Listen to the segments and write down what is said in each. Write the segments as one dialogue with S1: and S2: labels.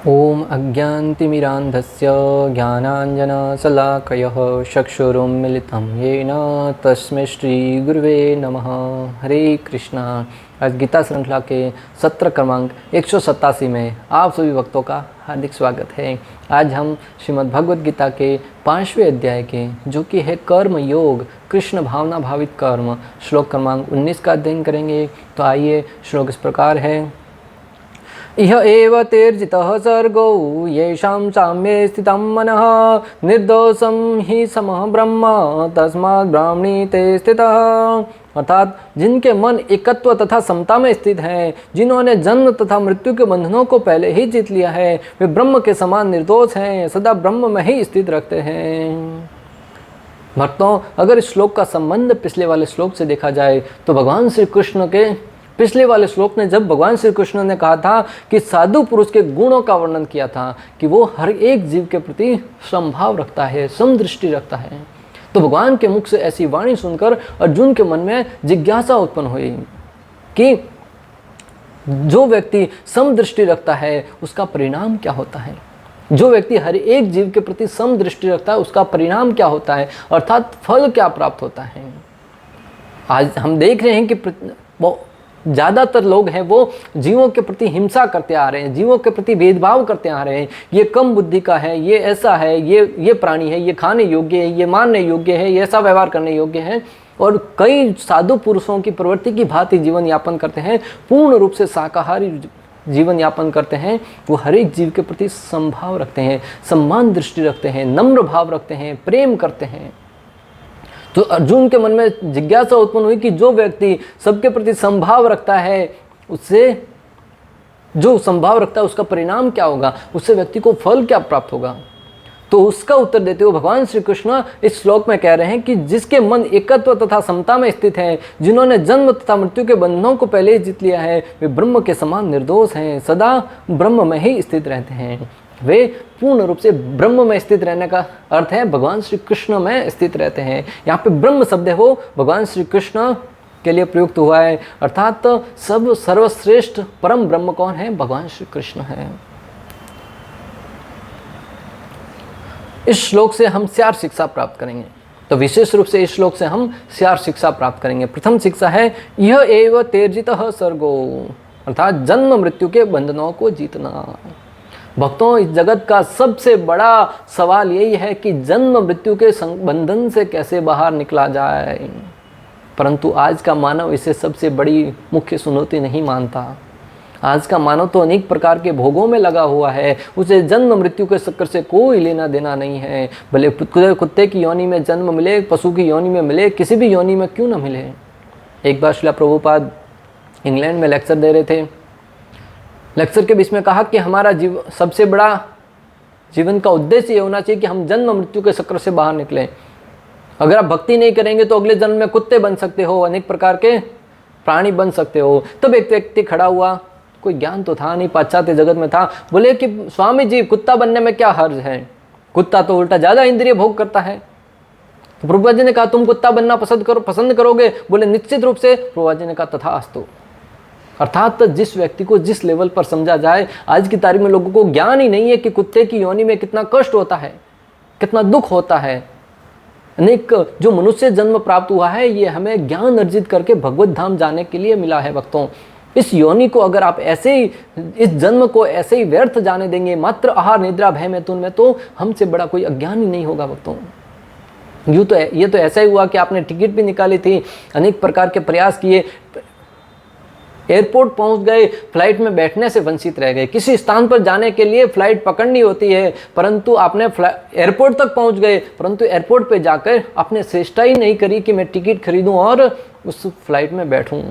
S1: ओम अज्ञानतिमिरान्धस्य ज्ञानाञ्जनशलाकयः चक्षुरुन्मिलितं येन तस्मै श्रीगुरुवे नमः। हरे कृष्णा। आज गीता श्रृंखला के सत्र क्रमांक 187 में आप सभी भक्तों का हार्दिक स्वागत है। आज हम श्रीमद् भगवद गीता के 5वें अध्याय के जो कि है कर्म योग कृष्ण भावना भावित कर्म श्लोक क्रमांक 19 का अध्ययन करेंगे। तो आइए, श्लोक इस प्रकार है। इह एव तेर्जितः सर्गो येषां साम्ये स्थितं मनः निर्दोषं हि समः ब्रह्म तस्मात् ब्राह्मणी ते स्थितः। अर्थात जिनके मन एकत्व तथा समता में स्थित हैं, जिन्होंने जन्म तथा मृत्यु के बंधनों को पहले ही जीत लिया है, वे ब्रह्म के समान निर्दोष हैं, सदा ब्रह्म में ही स्थित रखते हैं। भक्तों, अगर इस श्लोक का संबंध पिछले वाले श्लोक से देखा जाए तो भगवान श्री कृष्ण के पिछले वाले श्लोक ने जब भगवान श्री कृष्ण ने कहा था कि साधु पुरुष के गुणों का वर्णन किया था कि वो हर एक जीव के प्रति समभाव रखता है, समदृष्टि रखता है, तो भगवान के मुख से ऐसी वाणी सुनकर अर्जुन के मन में जिज्ञासा उत्पन्न हुई कि जो व्यक्ति समदृष्टि रखता है उसका परिणाम क्या होता है। जो व्यक्ति हर एक जीव के प्रति समदृष्टि रखता है उसका परिणाम क्या होता है, अर्थात फल क्या प्राप्त होता है। आज हम देख रहे हैं कि ज़्यादातर लोग हैं वो जीवों के प्रति हिंसा करते आ रहे हैं, जीवों के प्रति भेदभाव करते आ रहे हैं। ये कम बुद्धि का है, ये ऐसा है, ये प्राणी है, ये खाने योग्य है, ये मानने योग्य है, ये ऐसा व्यवहार करने योग्य है। और कई साधु पुरुषों की प्रवृत्ति की भांति जीवन यापन करते हैं, पूर्ण रूप से शाकाहारी जीवन यापन करते हैं। वो हर एक जीव के प्रति समभाव रखते हैं, सम्मान दृष्टि रखते हैं, नम्र भाव रखते हैं, प्रेम करते हैं। तो अर्जुन के मन में जिज्ञासा उत्पन्न हुई कि जो व्यक्ति सबके प्रति समभाव रखता है, उससे जो समभाव रखता है उसका परिणाम क्या होगा, उससे व्यक्ति को फल क्या प्राप्त होगा। तो उसका उत्तर देते हुए भगवान श्री कृष्ण इस श्लोक में कह रहे हैं कि जिसके मन एकत्व तथा समता में स्थित है, जिन्होंने जन्म तथा मृत्यु के बंधनों को पहले ही जीत लिया है, वे ब्रह्म के समान निर्दोष हैं, सदा ब्रह्म में ही स्थित रहते हैं। वे पूर्ण रूप से ब्रह्म में स्थित रहने का अर्थ है भगवान श्री कृष्ण में स्थित रहते हैं। यहाँ पे ब्रह्म शब्द है वो भगवान श्री कृष्ण के लिए प्रयुक्त हुआ है, अर्थात सब सर्वश्रेष्ठ परम ब्रह्म कौन है, भगवान श्री कृष्ण है। इस श्लोक से हम 4 शिक्षा प्राप्त करेंगे। तो विशेष रूप से इस श्लोक से हम 4 शिक्षा प्राप्त करेंगे। प्रथम शिक्षा है यह एव तेर्जितः सर्गो, अर्थात जन्म मृत्यु के बंधनों को जीतना। भक्तों, इस जगत का सबसे बड़ा सवाल यही है कि जन्म मृत्यु के बंधन से कैसे बाहर निकला जाए, परंतु आज का मानव इसे सबसे बड़ी मुख्य चुनौती नहीं मानता। आज का मानव तो अनेक प्रकार के भोगों में लगा हुआ है, उसे जन्म मृत्यु के चक्कर से कोई लेना देना नहीं है। भले कुत्ते की योनि में जन्म मिले, पशु की योनि में मिले, किसी भी योनि में क्यों न मिले। एक बार श्रील प्रभुपाद इंग्लैंड में लेक्चर दे रहे थे। लेक्चर के बीच में कहा कि हमारा सबसे बड़ा जीवन का उद्देश्य ये होना चाहिए कि हम जन्म मृत्यु के चक्र से बाहर निकलें। अगर आप भक्ति नहीं करेंगे तो अगले जन्म में कुत्ते बन सकते हो, अनेक प्रकार के प्राणी बन सकते हो। तब एक व्यक्ति खड़ा हुआ, कोई ज्ञान तो था नहीं, पाश्चात्य जगत में था, बोले कि स्वामी जी कुत्ता बनने में क्या हर्ज है, कुत्ता तो उल्टा ज़्यादा इंद्रिय भोग करता है। तो प्रभुपाद जी ने कहा तुम कुत्ता बनना पसंद करोगे? बोले निश्चित रूप से। प्रभुपाद जी ने कहा तथास्तु। अर्थात जिस व्यक्ति को जिस लेवल पर समझा जाए, आज की तारीख में लोगों को ज्ञान ही नहीं है कि कुत्ते की योनि में कितना कष्ट होता है, कितना दुख होता है। अनेक जो मनुष्य जन्म प्राप्त हुआ है ये हमें ज्ञान अर्जित करके भगवत धाम जाने के लिए मिला है। भक्तों, इस योनि को अगर आप ऐसे ही, इस जन्म को ऐसे ही व्यर्थ जाने देंगे मात्र आहार निद्रा भय मैथुन में, तो हमसे बड़ा कोई अज्ञानी नहीं होगा। भक्तों, ये तो ऐसा ही हुआ कि आपने टिकट भी निकाली थी, अनेक प्रकार के प्रयास किए, एयरपोर्ट पहुंच गए, फ्लाइट में बैठने से वंचित रह गए। किसी स्थान पर जाने के लिए फ्लाइट पकड़नी होती है, परंतु आपने एयरपोर्ट तक पहुंच गए, परंतु एयरपोर्ट पे जाकर आपने चेष्टा ही नहीं करी कि मैं टिकट खरीदूं और उस फ्लाइट में बैठूं।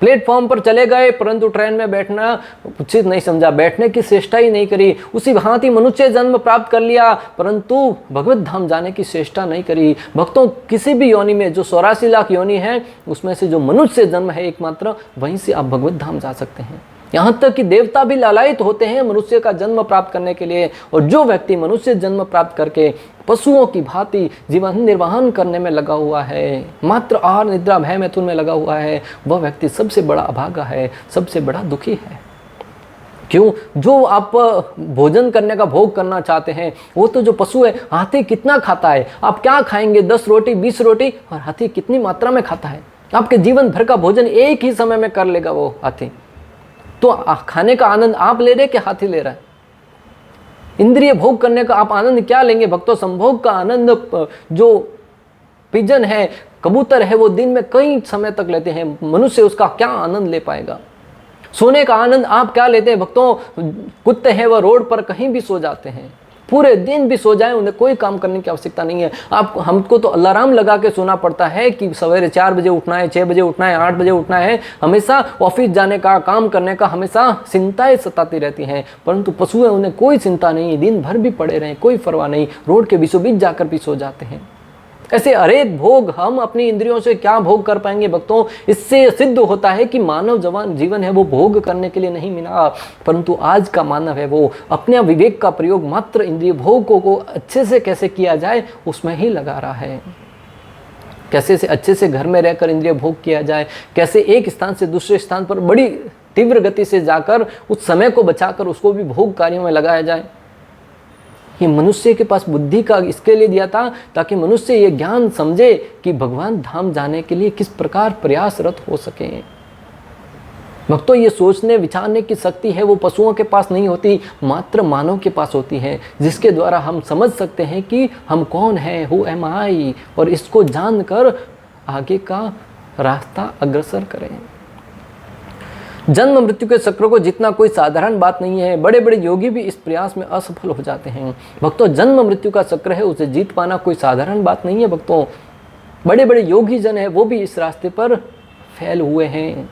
S1: प्लेटफॉर्म पर चले गए, परंतु ट्रेन में बैठना उचित नहीं समझा, बैठने की चेष्टा ही नहीं करी। उसी भांति मनुष्य जन्म प्राप्त कर लिया, परंतु भगवत धाम जाने की चेष्टा नहीं करी। भक्तों, किसी भी योनि में जो 84 लाख योनि है, उसमें से जो मनुष्य जन्म है एकमात्र, वहीं से आप भगवत धाम जा सकते हैं। यहाँ तक कि देवता भी लालायित होते हैं मनुष्य का जन्म प्राप्त करने के लिए। और जो व्यक्ति मनुष्य जन्म प्राप्त करके पशुओं की भांति जीवन निर्वाहन करने में लगा हुआ है, मात्र आहार निद्रा भय मैथुन में लगा हुआ है, वह व्यक्ति सबसे बड़ा अभागा है, सबसे बड़ा दुखी है। क्यों? जो आप भोजन करने का भोग करना चाहते हैं वो तो जो पशु है, हाथी कितना खाता है, आप क्या खाएंगे, 10 रोटी 20 रोटी, और हाथी कितनी मात्रा में खाता है। आपके जीवन भर का भोजन एक ही समय में कर लेगा वो हाथी। तो खाने का आनंद आप ले रहे कि हाथी ले रहा है? इंद्रिय भोग करने का आप आनंद क्या लेंगे भक्तों? संभोग का आनंद जो पिजन है, कबूतर है, वो दिन में कई समय तक लेते हैं, मनुष्य उसका क्या आनंद ले पाएगा? सोने का आनंद आप क्या लेते हैं भक्तों? कुत्ते हैं वह रोड पर कहीं भी सो जाते हैं, पूरे दिन भी सो जाए, उन्हें कोई काम करने की आवश्यकता नहीं है। आप हमको तो अलार्म लगा के सोना पड़ता है कि सवेरे 4 बजे उठना है, 6 बजे उठना है, 8 बजे उठना है। हमेशा ऑफिस जाने का, काम करने का हमेशा चिंताएं सताती रहती हैं। परंतु पशु है, उन्हें कोई चिंता नहीं, दिन भर भी पड़े रहें कोई परवाह नहीं, रोड के बीचों बीच जाकर भी सो जाते हैं। ऐसे अनेक भोग हम अपनी इंद्रियों से क्या भोग कर पाएंगे भक्तों? इससे सिद्ध होता है कि मानव जीवन है वो भोग करने के लिए नहीं मिला, परंतु आज का मानव है वो अपने विवेक का प्रयोग मात्र इंद्रिय भोगों को अच्छे से कैसे किया जाए उसमें ही लगा रहा है। कैसे से अच्छे से घर में रहकर इंद्रिय भोग किया जाए, कैसे एक स्थान से दूसरे स्थान पर बड़ी तीव्र गति से जाकर उस समय को बचाकर उसको भी भोग कार्यों में लगाया जाए। ये मनुष्य के पास बुद्धि का इसके लिए दिया था ताकि मनुष्य ये ज्ञान समझे कि भगवान धाम जाने के लिए किस प्रकार प्रयासरत हो सके। भक्तों, ये सोचने विचारने की शक्ति है वो पशुओं के पास नहीं होती, मात्र मानव के पास होती है, जिसके द्वारा हम समझ सकते हैं कि हम कौन हैं, हु एम आई, और इसको जानकर आगे का रास्ता अग्रसर करें। जन्म मृत्यु के चक्र को जितना कोई साधारण बात नहीं है, बड़े बड़े योगी भी इस प्रयास में असफल हो जाते हैं। भक्तों, जन्म मृत्यु का चक्र है, उसे जीत पाना कोई साधारण बात नहीं है। भक्तों, बड़े बड़े योगी जन है वो भी इस रास्ते पर फैल हुए हैं,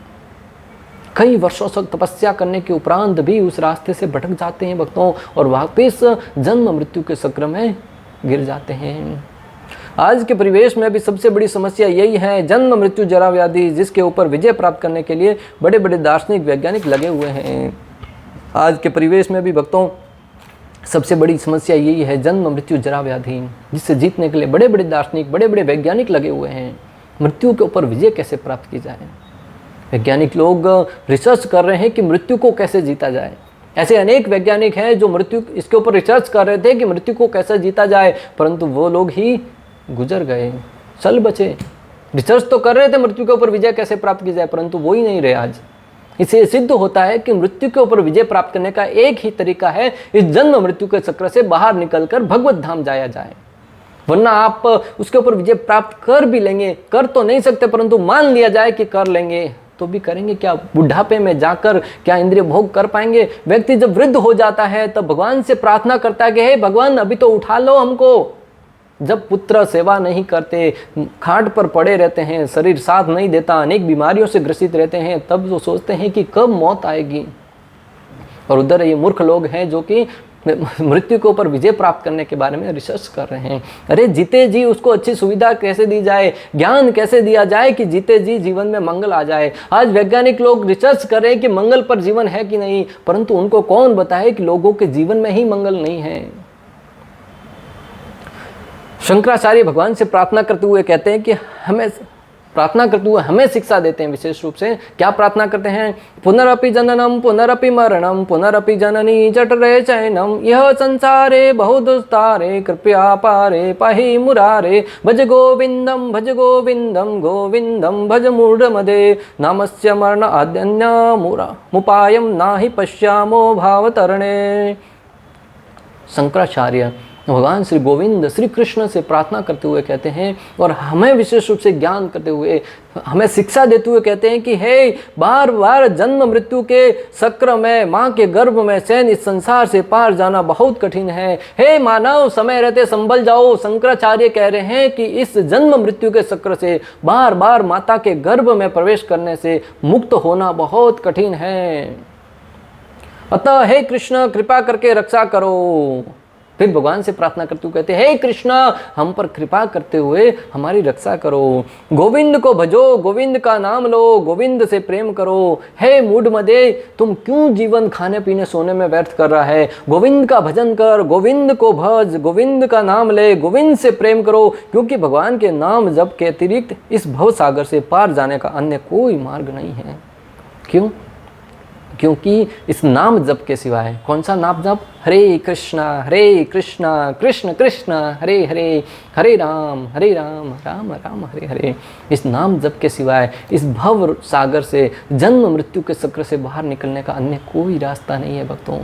S1: कई वर्षों तक तपस्या करने के उपरांत भी उस रास्ते से भटक जाते हैं भक्तों, और वापिस जन्म मृत्यु के चक्र में गिर जाते हैं। आज के परिवेश में भी सबसे बड़ी समस्या यही है, जन्म मृत्यु जरा व्याधि, जिसके ऊपर विजय प्राप्त करने के लिए बड़े बड़े दार्शनिक वैज्ञानिक लगे हुए हैं। आज के परिवेश में भी भक्तों सबसे बड़ी समस्या यही है, जन्म मृत्यु जरा व्याधि, जिससे जीतने के लिए बड़े बड़े दार्शनिक, बड़े बड़े वैज्ञानिक लगे हुए हैं। मृत्यु के ऊपर विजय कैसे प्राप्त की जाए? वैज्ञानिक लोग रिसर्च कर रहे हैं कि मृत्यु को कैसे जीता जाए। ऐसे अनेक वैज्ञानिक हैं जो मृत्यु इसके ऊपर रिसर्च कर रहे थे कि मृत्यु को कैसे जीता जाए, परंतु वो लोग ही गुजर गए, चल बचे। रिसर्च तो कर रहे थे मृत्यु के ऊपर विजय कैसे प्राप्त की जाए, परंतु वो ही नहीं रहे आज। इससे सिद्ध होता है कि मृत्यु के ऊपर विजय प्राप्त करने का एक ही तरीका है, इस जन्म मृत्यु के चक्र से बाहर निकलकर भगवत धाम जाया जाए। वरना आप उसके ऊपर विजय प्राप्त कर भी लेंगे, कर तो नहीं सकते, परंतु मान लिया जाए कि कर लेंगे, तो भी करेंगे क्या? बुढ़ापे में जाकर क्या इंद्रिय भोग कर पाएंगे? व्यक्ति जब वृद्ध हो जाता है तब भगवान से प्रार्थना करता है कि हे भगवान अभी तो उठा लो हमको। जब पुत्र सेवा नहीं करते, खाट पर पड़े रहते हैं, शरीर साथ नहीं देता, अनेक बीमारियों से ग्रसित रहते हैं, तब वो सोचते हैं कि कब मौत आएगी। और उधर ये मूर्ख लोग हैं जो कि मृत्यु के ऊपर विजय प्राप्त करने के बारे में रिसर्च कर रहे हैं। अरे जीते जी उसको अच्छी सुविधा कैसे दी जाए, ज्ञान कैसे दिया जाए कि जीते जी जीवन में मंगल आ जाए। आज वैज्ञानिक लोग रिसर्च कर रहे हैं कि मंगल पर जीवन है कि नहीं, परंतु उनको कौन बताए कि लोगों के जीवन में ही मंगल नहीं है। शंकराचार्य भगवान से प्रार्थना करते हुए कहते हैं कि हमें शिक्षा देते हैं। विशेष रूप से क्या प्रार्थना करते हैं? पुनरपि जननम पुनरपि मरणम पुनरपि जननी जठरे चैनम यह संसारे बहुदुस्तारे कृपया पारे पाहि मुरारे भज गोविंदम गोविंदम भज मूढ़मदे नामस्य मरण आद्यन्य मुपायम नाहि पश्यामो भावतरणे। शंकराचार्य भगवान श्री गोविंद श्री कृष्ण से प्रार्थना करते हुए कहते हैं, और हमें विशेष रूप से ज्ञान करते हुए, हमें शिक्षा देते हुए कहते हैं कि हे बार बार जन्म मृत्यु के चक्र में, माँ के गर्भ में शयन इस संसार से पार जाना बहुत कठिन है। हे मानव समय रहते संभल जाओ। शंकराचार्य कह रहे हैं कि इस जन्म मृत्यु के चक्र से बार बार माता के गर्भ में प्रवेश करने से मुक्त होना बहुत कठिन है। अतः हे कृष्ण कृपा करके रक्षा करो। फिर भगवान से प्रार्थना करते हुए कहते हैं, हे कृष्ण हम पर कृपा करते हुए हमारी रक्षा करो। गोविंद को भजो, गोविंद का नाम लो, गोविंद से प्रेम करो। हे मूढ़मदे, तुम क्यों जीवन खाने पीने सोने में व्यर्थ कर रहा है? गोविंद का भजन कर, गोविंद को भज, गोविंद का नाम ले, गोविंद से प्रेम करो, क्योंकि भगवान के नाम जप के अतिरिक्त इस भव सागर से पार जाने का अन्य कोई मार्ग नहीं है। क्यों? क्योंकि इस नाम जप के सिवाय, कौन सा नाम जप? हरे कृष्णा कृष्ण कृष्ण हरे हरे, हरे राम राम राम हरे हरे। इस नाम जप के सिवाय इस भव सागर से, जन्म मृत्यु के चक्र से बाहर निकलने का अन्य कोई रास्ता नहीं है भक्तों।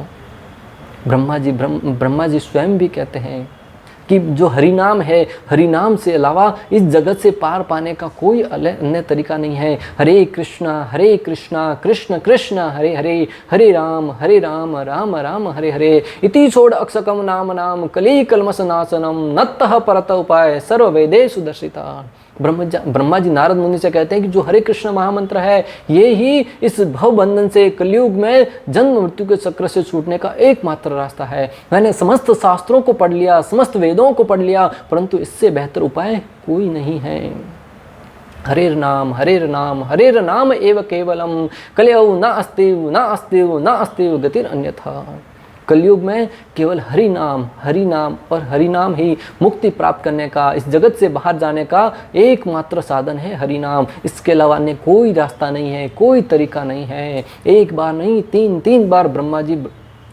S1: ब्रह्मा जी स्वयं भी कहते हैं कि जो हरिनाम है, हरिनाम से अलावा इस जगत से पार पाने का कोई अन्य तरीका नहीं है। हरे कृष्णा कृष्ण कृष्ण हरे हरे, हरे राम राम राम हरे हरे। इति छोड़ अक्षकम नाम नाम कली कलमस नाशनम नत्तः परत उपाय सर्व वेदेषु दर्शिता। ब्रह्मा जी नारद मुनि से कहते हैं कि जो हरे कृष्ण महामंत्र है, ये ही इस भव बंधन से, कलयुग में जन्म मृत्यु के चक्र से छूटने का एकमात्र रास्ता है। मैंने समस्त शास्त्रों को पढ़ लिया, समस्त वेदों को पढ़ लिया, परंतु इससे बेहतर उपाय कोई नहीं है। हरेर नाम एव केवलम कलयौ न अस्तिव गतिर अन्यथा। कलयुग में केवल हरि नाम और हरि नाम ही मुक्ति प्राप्त करने का, इस जगत से बाहर जाने का एकमात्र साधन है हरि नाम। इसके अलावा अन्य कोई रास्ता नहीं है, कोई तरीका नहीं है। एक बार नहीं, तीन बार ब्रह्मा जी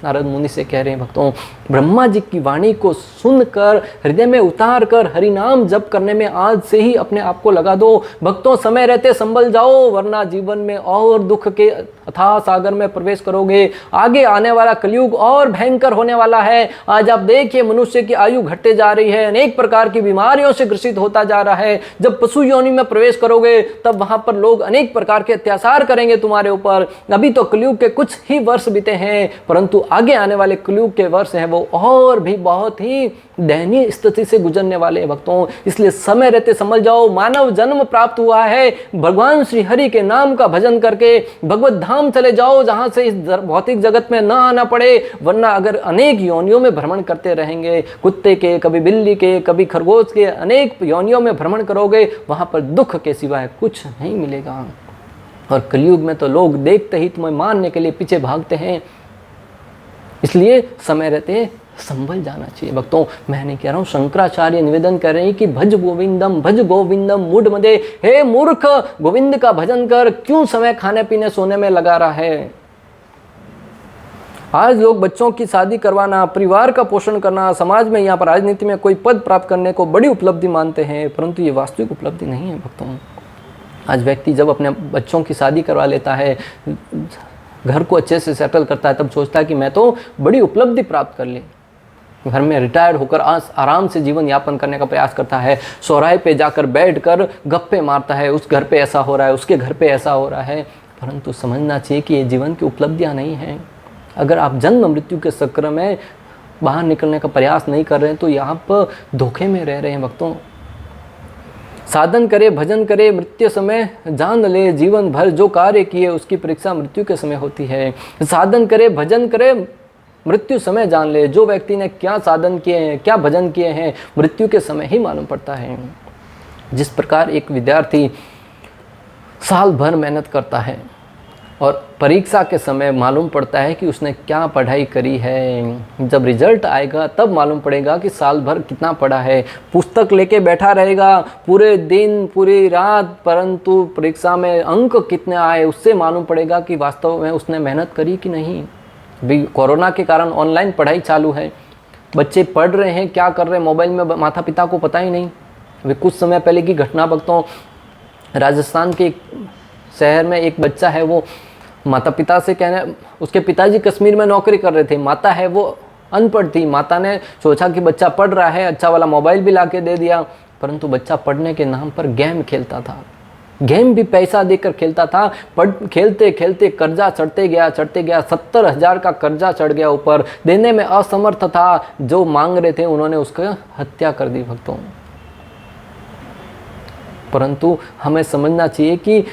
S1: नारद मुनि से कह रहे हैं भक्तों। ब्रह्मा जी की वाणी को सुनकर, हृदय में उतार कर हरि नाम जप करने में आज से ही अपने आप को लगा दो भक्तों। समय रहते संभल जाओ, वरना जीवन में और दुख के अथाह सागर में प्रवेश करोगे। आगे आने वाला कलयुग और भयंकर होने वाला है। आज आप देखिए, मनुष्य की आयु घटते जा रही है, अनेक प्रकार की बीमारियों से ग्रसित होता जा रहा है। जब पशु योनि में प्रवेश करोगे, तब वहां पर लोग अनेक प्रकार के अत्याचार करेंगे तुम्हारे ऊपर। अभी तो कलयुग के कुछ ही वर्ष बीते हैं, परंतु आगे आने वाले कलयुग के वर्ष हैं वो और भी बहुत ही दयनीय स्थिति से गुजरने वाले हैं भक्तों। इसलिए समय रहते समझ जाओ, मानव जन्म प्राप्त हुआ है, भगवान श्री हरि के नाम का भजन करके भगवत धाम चले जाओ, जहां से इस भौतिक जगत में न आना पड़े। वरना अगर अनेक योनियों में भ्रमण करते रहेंगे, कुत्ते के, कभी बिल्ली के, कभी खरगोश के, अनेक योनियों में भ्रमण करोगे, वहां पर दुख के सिवाय कुछ नहीं मिलेगा। और कलयुग में तो लोग देखते ही तुम्हें मारने के लिए पीछे भागते हैं। इसलिए समय रहते संभल जाना चाहिए भक्तों। मैं नहीं कह रहा हूं, शंकराचार्य निवेदन कर रहे हैं कि भज गोविंदम मूढ़ मदे। हे मूर्ख, गोविंद का भजन कर, क्यों समय खाने पीने सोने में लगा रहा है। आज लोग बच्चों की शादी करवाना, परिवार का पोषण करना, समाज में, यहाँ पर राजनीति में कोई पद प्राप्त करने को बड़ी उपलब्धि मानते हैं, परंतु ये वास्तविक उपलब्धि नहीं है भक्तों। आज व्यक्ति जब अपने बच्चों की शादी करवा लेता है, घर को अच्छे से सेटल करता है, तब सोचता है कि मैं तो बड़ी उपलब्धि प्राप्त कर ली। घर में रिटायर्ड होकर आराम से जीवन यापन करने का प्रयास करता है, चौराहे पे जाकर बैठकर गप्पे मारता है, उस घर पे ऐसा हो रहा है, उसके घर पे ऐसा हो रहा है। परंतु समझना चाहिए कि ये जीवन की उपलब्धियां नहीं हैं। अगर आप जन्म मृत्यु के चक्र में बाहर निकलने का प्रयास नहीं कर रहे हैं, तो यहाँ पर धोखे में रह रहे हैं भक्तों। साधन करे, भजन करे, मृत्यु समय जान ले, जीवन भर जो कार्य किए उसकी परीक्षा मृत्यु के समय होती है। साधन करे, भजन करे, मृत्यु समय जान ले। जो व्यक्ति ने क्या साधन किए हैं, क्या भजन किए हैं, मृत्यु के समय ही मालूम पड़ता है। जिस प्रकार एक विद्यार्थी साल भर मेहनत करता है और परीक्षा के समय मालूम पड़ता है कि उसने क्या पढ़ाई करी है। जब रिजल्ट आएगा तब मालूम पड़ेगा कि साल भर कितना पढ़ा है। पुस्तक लेके बैठा रहेगा पूरे दिन पूरी रात, परंतु परीक्षा में अंक कितने आए उससे मालूम पड़ेगा कि वास्तव में उसने मेहनत करी कि नहीं। अभी कोरोना के कारण ऑनलाइन पढ़ाई चालू है, बच्चे पढ़ रहे हैं, क्या कर रहे हैं मोबाइल में, माता पिता को पता ही नहीं। अभी कुछ समय पहले की घटना भक्तों, राजस्थान के शहर में एक बच्चा है, वो माता पिता से कहने, उसके पिताजी कश्मीर में नौकरी कर रहे थे, माता है वो अनपढ़ थी। माता ने सोचा कि बच्चा पढ़ रहा है, अच्छा वाला मोबाइल भी ला के दे दिया, परंतु बच्चा पढ़ने के नाम पर गेम खेलता था। गेम भी पैसा देकर खेलता था। खेलते खेलते कर्जा चढ़ते गया 70,000 का कर्जा चढ़ गया ऊपर, देने में असमर्थ था। जो मांग रहे थे उन्होंने उसका हत्या कर दी भक्तों। परंतु हमें समझना चाहिए कि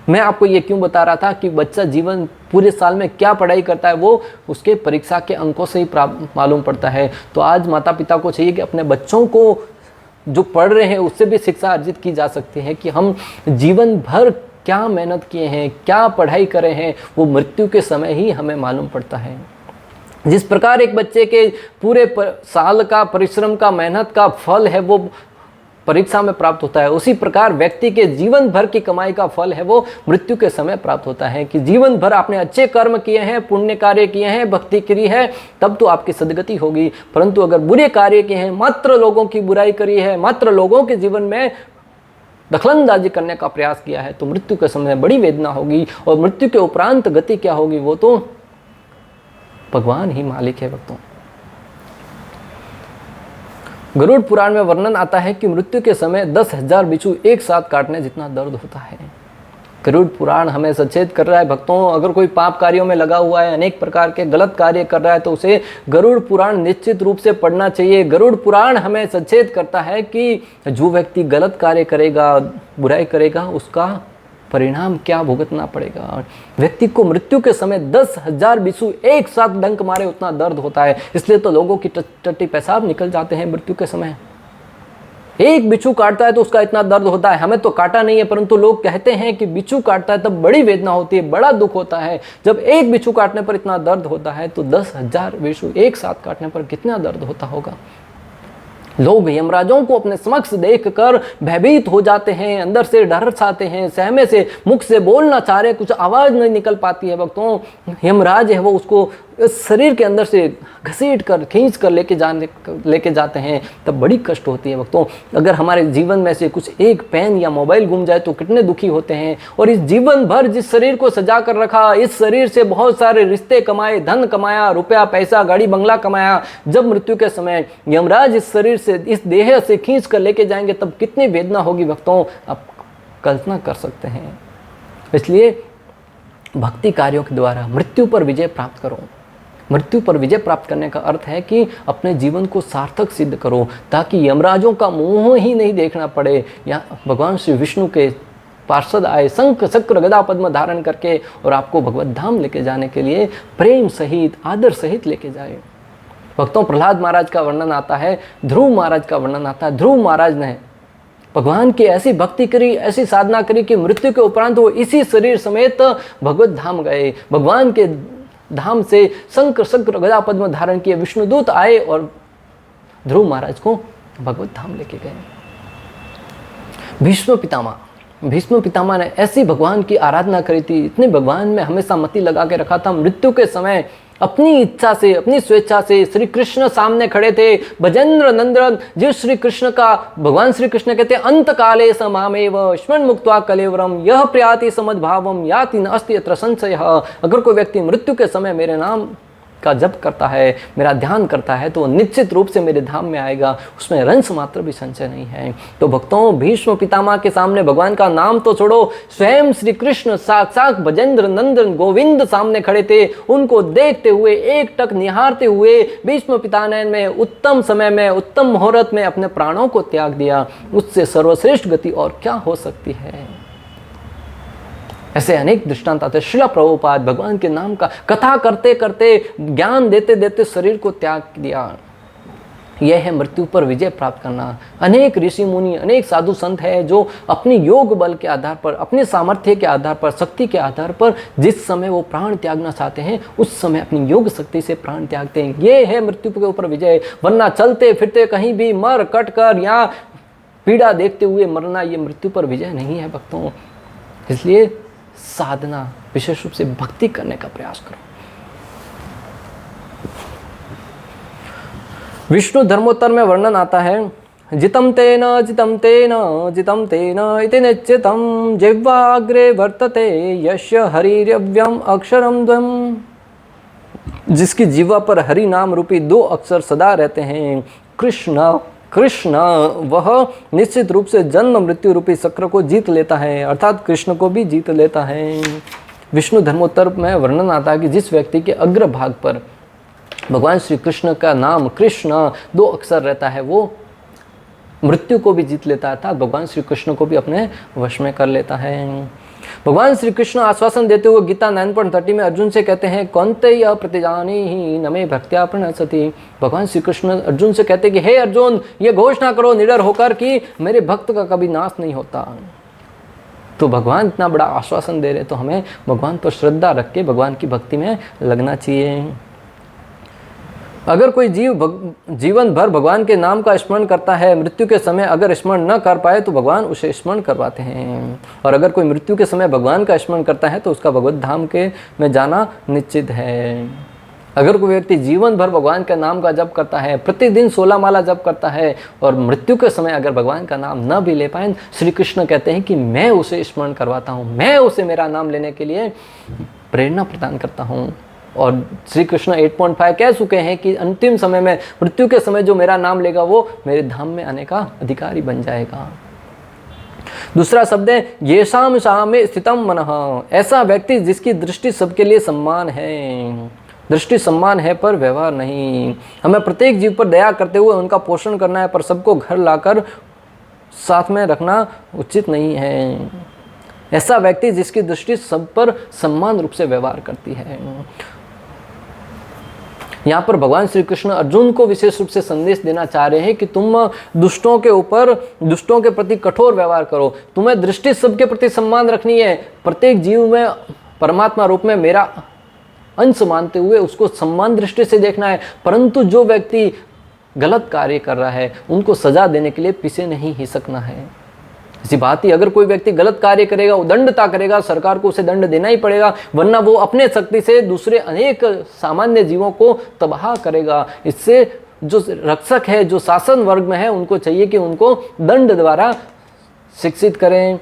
S1: मैं आपको ये क्यों बता रहा था कि बच्चा जीवन पूरे साल में क्या पढ़ाई करता है वो उसके परीक्षा के अंकों से ही मालूम पड़ता है। तो आज माता पिता को चाहिए कि अपने बच्चों को जो पढ़ रहे हैं उससे भी शिक्षा अर्जित की जा सकती है कि हम जीवन भर क्या मेहनत किए हैं, क्या पढ़ाई करे हैं, वो मृत्यु के समय ही हमें मालूम पड़ता है। जिस प्रकार एक बच्चे के पूरे साल का परिश्रम का, मेहनत का फल है वो परीक्षा में प्राप्त होता है, उसी प्रकार व्यक्ति के जीवन भर की कमाई का फल है वो मृत्यु के समय प्राप्त होता है। कि जीवन भर आपने अच्छे कर्म किए हैं, पुण्य कार्य किए हैं, भक्ति करी है, तब तो आपकी सदगति होगी। परंतु अगर बुरे कार्य किए हैं, मात्र लोगों की बुराई करी है, मात्र लोगों के जीवन में दखलंदाजी करने का प्रयास किया है, तो मृत्यु के समय बड़ी वेदना होगी। और मृत्यु के उपरांत गति क्या होगी वो तो भगवान ही मालिक है भक्तों। गरुड़ पुराण में वर्णन आता है कि मृत्यु के समय 10,000 बिच्छू एक साथ काटने जितना दर्द होता है। गरुड़ पुराण हमें सचेत कर रहा है भक्तों, अगर कोई पाप कार्यों में लगा हुआ है, अनेक प्रकार के गलत कार्य कर रहा है, तो उसे गरुड़ पुराण निश्चित रूप से पढ़ना चाहिए। गरुड़ पुराण हमें सचेत करता है कि जो व्यक्ति गलत कार्य करेगा, बुराई करेगा, उसका परिणाम क्या भुगतना पड़ेगा। व्यक्ति को मृत्यु के समय 10,000 बिच्छू एक साथ डंक मारे उतना दर्द होता है। इसलिए तो लोगों की टट्टी पेशाब निकल जाते हैं मृत्यु के समय। एक बिच्छू काटता है तो उसका इतना दर्द होता है। हमें तो काटा नहीं है, परंतु लोग कहते हैं कि बिच्छू काटता है तब बड़ी वेदना होती है, बड़ा दुख होता है। जब एक बिच्छू काटने पर इतना दर्द होता है तो 10,000 बिच्छू एक साथ काटने पर कितना दर्द होता होगा। लोग यमराजों को अपने समक्ष देखकर भयभीत हो जाते हैं, अंदर से डर छाते हैं, सहमे से मुख से बोलना चाह रहे, कुछ आवाज नहीं निकल पाती है भक्तों। यमराज है वो उसको शरीर के अंदर से घसीट कर खींच कर लेके जाते हैं, तब बड़ी कष्ट होती है भक्तों। अगर हमारे जीवन में से कुछ एक पेन या मोबाइल गुम जाए तो कितने दुखी होते हैं। और इस जीवन भर जिस शरीर को सजा कर रखा, इस शरीर से बहुत सारे रिश्ते कमाए, धन कमाया, रुपया पैसा गाड़ी बंगला कमाया, जब मृत्यु के समय यमराज इस शरीर से, इस देह से खींच कर लेके जाएंगे तब कितनी वेदना होगी भक्तों, आप कल्पना कर सकते हैं। इसलिए भक्ति कार्यों के द्वारा मृत्यु पर विजय प्राप्त करो। मृत्यु पर विजय प्राप्त करने का अर्थ है कि अपने जीवन को सार्थक सिद्ध करो, ताकि यमराजों का मुंह ही नहीं देखना पड़े। या भगवान श्री विष्णु के पार्षद आए शंख चक्र गदा पद्म धारण करके और आपको भगवत धाम लेके जाने के लिए प्रेम सहित, आदर सहित लेके जाए। भक्तों, प्रहलाद महाराज का वर्णन आता है, ध्रुव महाराज का वर्णन आता है। ध्रुव महाराज ने भगवान की ऐसी भक्ति करी, ऐसी साधना करी कि मृत्यु के उपरांत वो इसी शरीर समेत भगवत धाम गए। भगवान के धाम से शंख चक्र गदा पद्म धारण किए विष्णुदूत आए और ध्रुव महाराज को भगवत धाम लेके गए। भीष्म पितामह ने ऐसी भगवान की आराधना करी थी, इतने भगवान में हमेशा मति लगा के रखा था। मृत्यु के समय अपनी इच्छा से, अपनी स्वेच्छा से श्री कृष्ण सामने खड़े थे। भजेंद्र नंदन जिस श्री कृष्ण का भगवान श्री कृष्ण कहते अंत काले समामेव स्मरण मुक्त्वा कलेवरम यह प्रयाति समद्भावम याति न अस्ति अत्र संशयः। अगर कोई व्यक्ति मृत्यु के समय मेरे नाम का जप करता है, मेरा ध्यान करता है, तो वो निश्चित रूप से मेरे धाम में आएगा, उसमें रंस मात्र भी संशय नहीं है। तो भक्तों, भीष्म पितामह के सामने भगवान का नाम तो छोड़ो, स्वयं श्री कृष्ण साक्षात भजेंद्र नंदन गोविंद सामने खड़े थे। उनको देखते हुए, एक टक निहारते हुए भीष्म पितामह ने उत्तम समय में, उत्तम मुहूर्त में अपने प्राणों को त्याग दिया। उससे सर्वश्रेष्ठ गति और क्या हो सकती है। ऐसे अनेक दृष्टांत आते। श्रील प्रभुपाद भगवान के नाम का कथा करते करते, ज्ञान देते देते शरीर को त्याग दिया। यह है मृत्यु पर विजय प्राप्त करना। अनेक ऋषि मुनि, अनेक साधु संत है जो अपनी योग बल के आधार पर, अपने सामर्थ्य के आधार पर, शक्ति के आधार पर जिस समय वो प्राण त्यागना चाहते हैं उस समय अपनी योग शक्ति से प्राण त्यागते हैं। ये है मृत्यु के ऊपर विजय। वरना चलते फिरते कहीं भी मर कट कर या पीड़ा देखते हुए मरना, ये मृत्यु पर विजय नहीं है भक्तों। इसलिए साधना, विशेष रूप से भक्ति करने का प्रयास करो। विष्णु धर्मोत्तर में वर्णन आता है, जितम तेन जितम तेन जितम तेन इति निश्चितम जिह्वाग्रे वर्तते यस्य हरिरव्यम अक्षरम द्वम्। जिसकी जीवा पर हरि नाम रूपी 2 अक्षर सदा रहते हैं, कृष्ण वह निश्चित रूप से जन्म मृत्यु रूपी चक्र को जीत लेता है, अर्थात कृष्ण को भी जीत लेता है। विष्णु धर्मोत्तर में वर्णन आता है कि जिस व्यक्ति के अग्र भाग पर भगवान श्री कृष्ण का नाम कृष्ण 2 अक्षर रहता है, वो मृत्यु को भी जीत लेता है, अर्थात भगवान श्री कृष्ण को भी अपने वश में कर लेता है। भगवान श्री कृष्ण आश्वासन देते हुए गीता 9.30 में अर्जुन से कहते हैं, कौन्तेय प्रतिजानीहि न मे भक्त्या प्रणश्यति। भगवान श्री कृष्ण अर्जुन से कहते हैं कि हे अर्जुन, ये घोषणा करो निडर होकर कि मेरे भक्त का कभी नाश नहीं होता। तो भगवान इतना बड़ा आश्वासन दे रहे, तो हमें भगवान पर श्रद्धा रख के भगवान की भक्ति में लगना चाहिए। अगर कोई जीवन भर भगवान के नाम का स्मरण करता है, मृत्यु के समय अगर स्मरण न कर पाए तो भगवान उसे स्मरण करवाते हैं। और अगर कोई मृत्यु के समय भगवान का स्मरण करता है तो उसका भगवत धाम के में जाना निश्चित है। अगर कोई व्यक्ति जीवन भर भगवान के नाम का जप करता है, प्रतिदिन 16 माला जप करता है और मृत्यु के समय अगर भगवान का नाम न भी ले पाए, श्री कृष्ण कहते हैं कि मैं उसे स्मरण करवाता हूँ, मैं उसे मेरा नाम लेने के लिए प्रेरणा प्रदान करता हूँ। और श्री कृष्ण 8.5 कह चुके हैं कि अंतिम समय में, मृत्यु के समय जो मेरा नाम लेगा वो मेरे धाम में आने का अधिकारी बन जाएगा। दूसरा शब्द है येषाम सामे स्थितम मनः, ऐसा व्यक्ति जिसकी दृष्टि सबके लिए सम्मान है। दृष्टि सम्मान है पर व्यवहार नहीं। हमें प्रत्येक जीव पर दया करते हुए उनका पोषण करना है, पर सबको घर लाकर साथ में रखना उचित नहीं है। ऐसा व्यक्ति जिसकी दृष्टि सब पर सम्मान रूप से व्यवहार करती है। यहाँ पर भगवान श्री कृष्ण अर्जुन को विशेष रूप से संदेश देना चाह रहे हैं कि तुम दुष्टों के प्रति कठोर व्यवहार करो। तुम्हें दृष्टि सबके प्रति सम्मान रखनी है, प्रत्येक जीव में परमात्मा रूप में मेरा अंश मानते हुए उसको सम्मान दृष्टि से देखना है। परंतु जो व्यक्ति गलत कार्य कर रहा है उनको सजा देने के लिए पीछे नहीं हिसकना है। इसी बात ही, अगर कोई व्यक्ति गलत कार्य करेगा, उदंडता करेगा, सरकार को उसे दंड देना ही पड़ेगा, वरना वो अपने शक्ति से दूसरे अनेक सामान्य जीवों को तबाह करेगा। इससे जो रक्षक है, जो शासन वर्ग में है, उनको चाहिए कि उनको दंड द्वारा शिक्षित करें।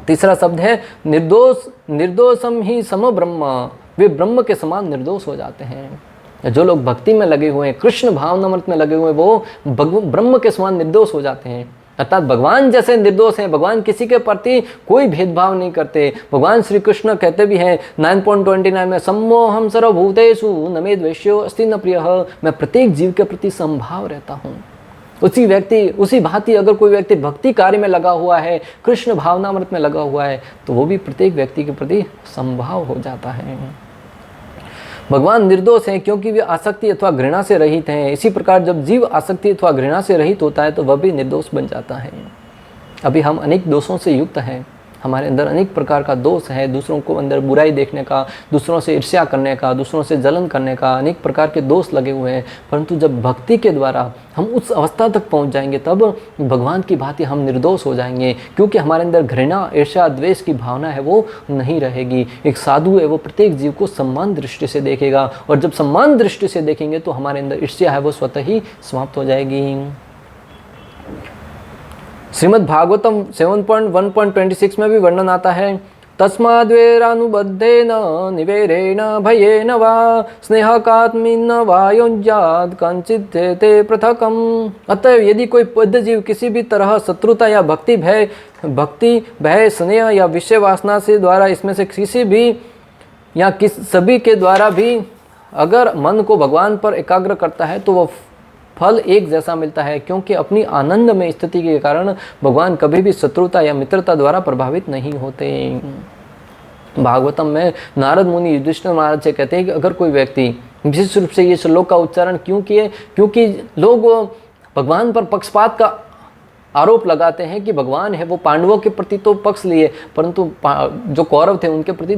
S1: तीसरा शब्द है निर्दोष, निर्दोषम ही सम ब्रह्म, वे ब्रह्म के समान निर्दोष हो जाते हैं। जो लोग भक्ति में लगे हुए हैं, कृष्ण भावनामृत में लगे हुए हैं, वो ब्रह्म के समान निर्दोष हो जाते हैं। अर्थात भगवान जैसे निर्दोष हैं, भगवान किसी के प्रति कोई भेदभाव नहीं करते। भगवान श्री कृष्ण कहते भी हैं 9.29 में, सम्मोहम सर्वभूतेषु न मे द्वेष्यो अस्ति न प्रियः, मैं प्रत्येक जीव के प्रति समभाव रहता हूँ। उसी भांति अगर कोई व्यक्ति भक्ति कार्य में लगा हुआ है, कृष्ण भावनामृत में लगा हुआ है, तो वो भी प्रत्येक व्यक्ति के प्रति समभाव हो जाता है। भगवान निर्दोष हैं क्योंकि वे आसक्ति अथवा घृणा से रहित हैं। इसी प्रकार जब जीव आसक्ति अथवा घृणा से रहित होता है तो वह भी निर्दोष बन जाता है। अभी हम अनेक दोषों से युक्त हैं, हमारे अंदर अनेक प्रकार का दोष है, दूसरों को अंदर बुराई देखने का, दूसरों से ईर्ष्या करने का, दूसरों से जलन करने का, अनेक प्रकार के दोष लगे हुए हैं। परंतु जब भक्ति के द्वारा हम उस अवस्था तक पहुंच जाएंगे तब भगवान की भांति हम निर्दोष हो जाएंगे, क्योंकि हमारे अंदर घृणा, ईर्ष्या, द्वेष की भावना है वो नहीं रहेगी। एक साधु है वो प्रत्येक जीव को सम्मान दृष्टि से देखेगा, और जब सम्मान दृष्टि से देखेंगे तो हमारे अंदर ईर्ष्या है वो स्वतः ही समाप्त हो जाएगी। श्रीमद् भागवतम 7.1.26 में भी वर्णन आता है, तस्माद्वेरानुबद्धेन निवेरेण भयेन वा स्नेहकात्मिन्न वा योज्यात् कंचित् ते पृथकम्। अतः यदि कोई बद्ध जीव किसी भी तरह शत्रुता या भक्ति, भय, स्नेह या विषय वासना से द्वारा, इसमें से किसी भी या सभी के द्वारा भी अगर मन को भगवान पर एकाग्र करता है तो वह फल एक जैसा मिलता है, क्योंकि अपनी आनंद में स्थिति के कारण भगवान कभी भी शत्रुता या मित्रता द्वारा प्रभावित नहीं होते। भागवतम में नारद मुनि युधिष्ठिर महाराज से कहते हैं कि अगर कोई व्यक्ति, विशेष रूप से ये श्लोक का उच्चारण क्यों किए, क्योंकि लोग भगवान पर पक्षपात का आरोप लगाते हैं कि भगवान है वो पांडवों के प्रति तो पक्ष लिए, परंतु जो कौरव थे उनके प्रति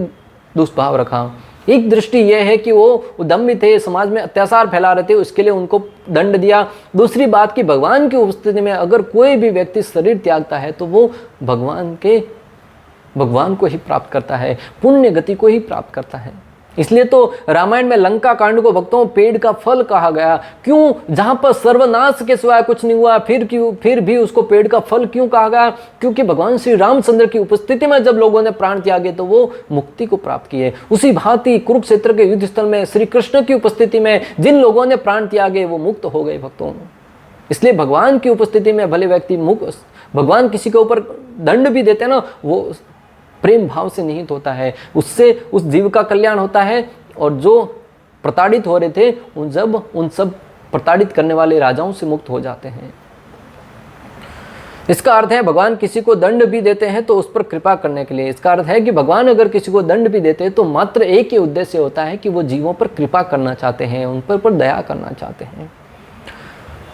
S1: दुष्भाव रखा। एक दृष्टि यह है कि वो उद्यमी थे, समाज में अत्याचार फैला रहे थे, उसके लिए उनको दंड दिया। दूसरी बात कि भगवान की उपस्थिति में अगर कोई भी व्यक्ति शरीर त्यागता है तो वो भगवान को ही प्राप्त करता है, पुण्य गति को ही प्राप्त करता है। इसलिए तो रामायण में लंका कांड को भक्तों पेड़ का फल कहा गया। क्यों? जहां पर सर्वनाश के सिवाय कुछ नहीं हुआ, फिर भी उसको पेड़ का फल क्यों कहा गया? क्योंकि भगवान श्री रामचंद्र की उपस्थिति में जब लोगों ने प्राण त्यागे तो वो मुक्ति को प्राप्त किए। उसी भांति कुरुक्षेत्र के युद्ध स्थल में श्री कृष्ण की उपस्थिति में जिन लोगों ने प्राण त्यागे वो मुक्त हो गए भक्तों। इसलिए भगवान की उपस्थिति में भले व्यक्ति मुक्त, भगवान किसी के ऊपर दंड भी देते ना, वो प्रेम भाव से निहित होता है, उससे उस जीव का कल्याण होता है। और जो प्रताड़ित हो रहे थे उन सब प्रताड़ित करने वाले राजाओं से मुक्त हो जाते हैं। इसका अर्थ है भगवान किसी को दंड भी देते हैं तो उस पर कृपा करने के लिए। इसका अर्थ है कि भगवान अगर किसी को दंड भी देते हैं तो मात्र एक ही उद्देश्य होता है कि वो जीवों पर कृपा करना चाहते हैं, उन पर दया करना चाहते हैं।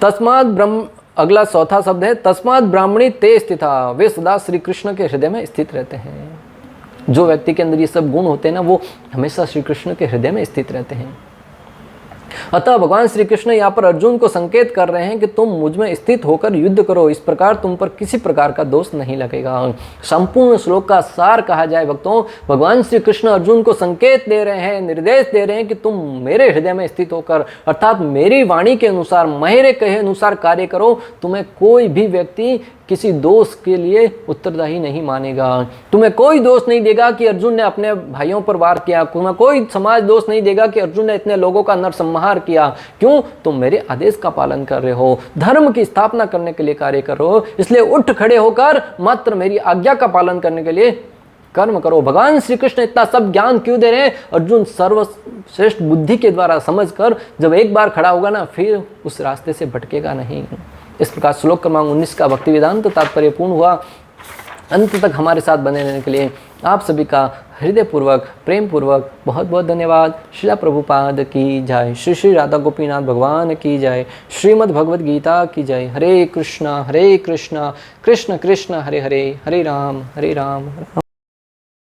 S1: तस्मात् ब्रह्म, अगला चौथा शब्द है तस्मात् ब्राह्मणी ते स्थिता, वे सदा श्री कृष्ण के हृदय में स्थित रहते हैं। जो व्यक्ति के अंदर ये सब गुण होते हैं ना, वो हमेशा श्री कृष्ण के हृदय में स्थित रहते हैं। अतः भगवान श्री कृष्ण यहाँ पर अर्जुन को संकेत कर रहे हैं कि तुम मुझ में स्थित होकर युद्ध करो, इस प्रकार तुम पर किसी प्रकार का दोष नहीं लगेगा। संपूर्ण श्लोक का सार कहा जाए भक्तों, भगवान श्री कृष्ण अर्जुन को संकेत दे रहे हैं, निर्देश दे रहे हैं कि तुम मेरे हृदय में स्थित होकर अर्थात मेरी वाणी के अनुसार, मेरे कहे अनुसार कार्य करो। तुम्हें कोई भी व्यक्ति किसी दोष के लिए उत्तरदायी नहीं मानेगा। तुम्हें कोई दोष नहीं देगा कि अर्जुन ने अपने भाइयों पर वार किया। तुम्हें कोई समाज दोष नहीं देगा कि अर्जुन ने इतने लोगों का नरसंहार किया। क्यों? तुम मेरे आदेश का पालन कर रहे हो, धर्म की स्थापना करने के लिए कार्य कर रहे हो, इसलिए उठ खड़े होकर मात्र मेरी आज्ञा का पालन करने के लिए कर्म करो। भगवान श्री कृष्ण इतना सब ज्ञान क्यों दे रहे हैं? अर्जुन सर्वश्रेष्ठ बुद्धि के द्वारा समझकर जब एक बार खड़ा होगा ना, फिर उस रास्ते से भटकेगा नहीं। इस प्रकार श्लोक क्रमांक 19 का भक्ति वेदांत तात्पर्य पूर्ण हुआ। अंत तक हमारे साथ बने रहने के लिए आप सभी का हृदयपूर्वक, प्रेम पूर्वक बहुत बहुत धन्यवाद। श्रीला प्रभुपाद की जय, श्री श्री राधा गोपीनाथ भगवान की जय, श्रीमद् भगवद गीता की जय। हरे कृष्णा कृष्ण कृष्ण हरे हरे, हरे राम